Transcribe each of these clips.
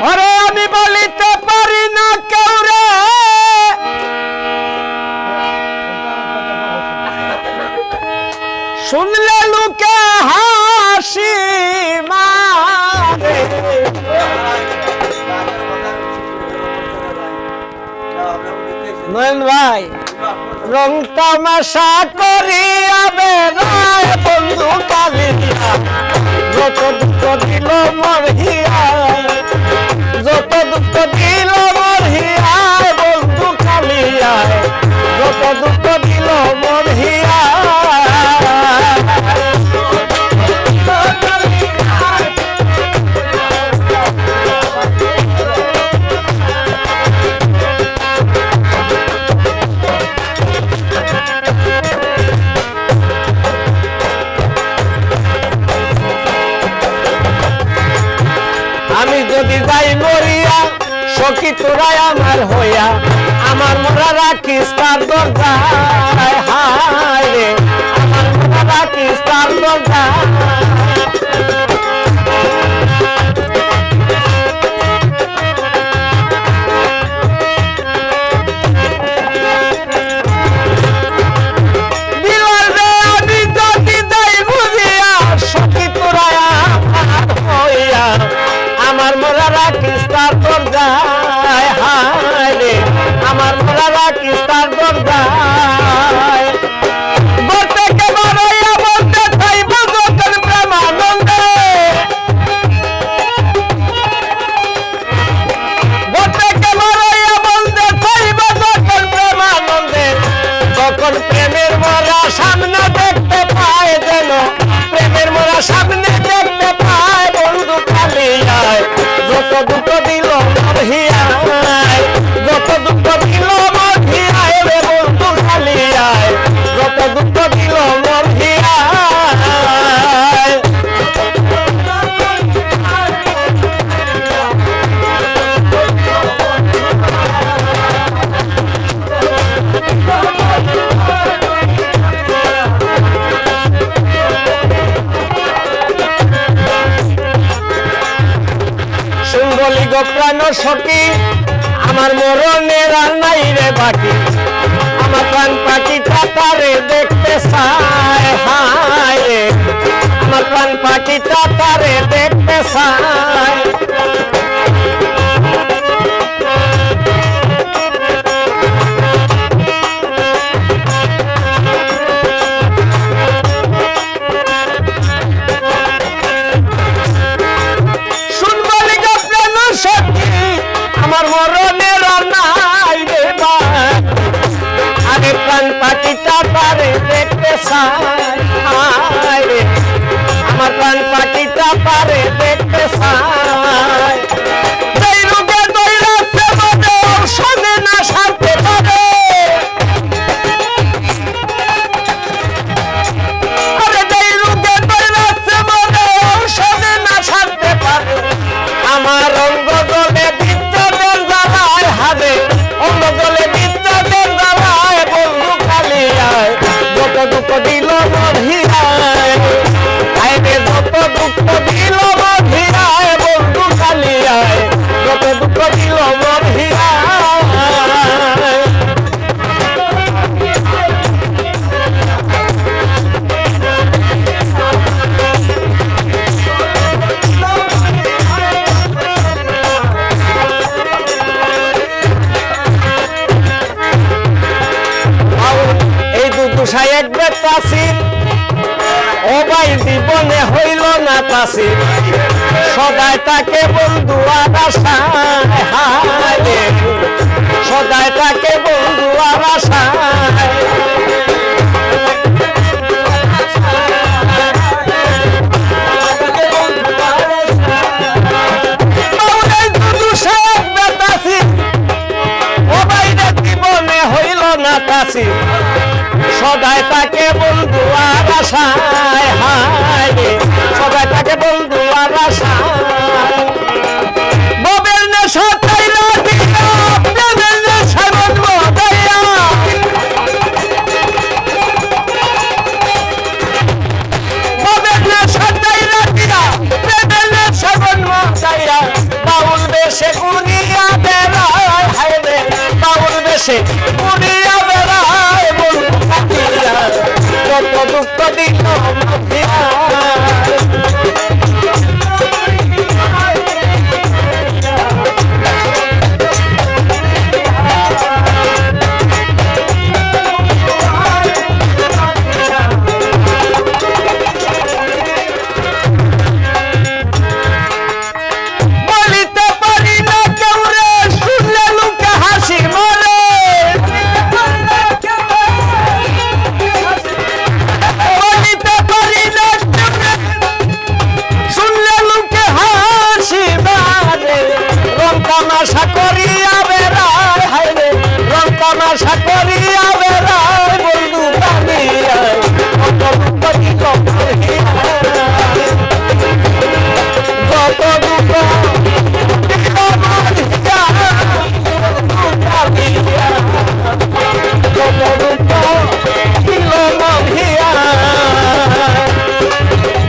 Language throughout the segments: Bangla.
ওরে আমি বলিতে পারি না কেউ রে, শুনলে লোকে হাসি মারে। নয়ন ভাই রং তামাশা করিয়া বেড়ায় বন্ধু কালিয়া, যত দুঃখ দিল মোর হিয়ায়, যত দুঃখ দিল মোর হিয়ায় বন্ধু কালিয়ায়, যত দুঃখ দিল মোর হিয়ায়। আমি যদি যাই মরিয়া সখী তোরাই আমার হইয়া, আমার মোরা রাখিস তার দরজায়, হায় রে আমার মোরা রাখিস তার দরজায়। আমার মোরা রাখিস তার দরজায়, হায় রে আমার মোরা রাখিস তার দরজায়। ঘর থেকে বাড়াইয়া বলতে চাইব যখন প্রেমানন্দে, ঘর থেকে বাড়াইয়া বলতে চাইব যখন প্রেমানন্দে, তখন প্রেমের মোরা সামনে দেখতে পায়, যেন প্রেমের মোরা সামনে দেখতে পায় বন্ধু কালিয়ায়, যত দুঃখ দিল মোর হিয়ায়, যত দুঃখ দিল মোর হিয়ায় রে বন্ধু কালিয়ায়, যত দুঃখ দিল মোর হিয়ায়। বলি গো প্রাণ সখী আমার মরণের আর নাই রে বাকি, আমার প্রাণ পাখিটা তারে দেখতে চায়, হায় রে আমার প্রাণ পাখিটা তারে দেখতে চায়। আমার মরণের নাই রে ভাই, আরে প্রাণ পাখিটা পারে দেখতে চায়, হায় রে আমার প্রাণ পাখিটা পারে দেখতে চায়। যেই রোগে দৌড়াচ্ছে মনে ঔষধে না সারতে পারে, আরে যেই রোগে দৌড়াচ্ছে মনে ঔষধে না সারতে পারে, আমার অঙ্গ গলে বিদ্যুতের জ্বালায়, হারে অঙ্গ গলে বিদ্যুতের জ্বালায় বন্ধু কালিয়ায়, যত দুঃখ দিল মোর হিয়ায়, আইরে যত দুঃখ দিল মোর হিয়ায় বন্ধু কালিয়ায়, যত দুঃখ দিল মোর হিয়ায়। এক বেতাসির ও ভাই জীবনে হইল না তাসির, সদাই তাকে বন্ধু আর আশায়, হায় রে সদাই তাকে বন্ধু আর আশায়। ও ভাই জীবনে হইল না তাসির, সদাই তাকে বন্ধু আর আশায়, হায় রে সদাই তাকে বন্ধু আর আশায়। ববের নেশা চাইলা দিয়া প্রেমের নেশায় মন মদাইয়া, দেশে উড়িয়া বেড়ায় বন্ধু কাটিয়া যত দুঃখ দিল মাফিয়া আশা করিয়া বেড়ায় হাইরে রং তামাশা করিয়া বেড়ায় বন্ধু কাঁদিয়া কত দুঃখ দিল কত দুঃখ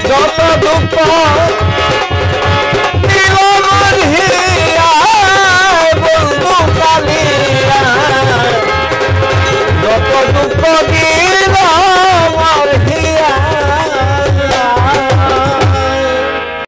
যত দুঃখ দুঃখ দিয়ে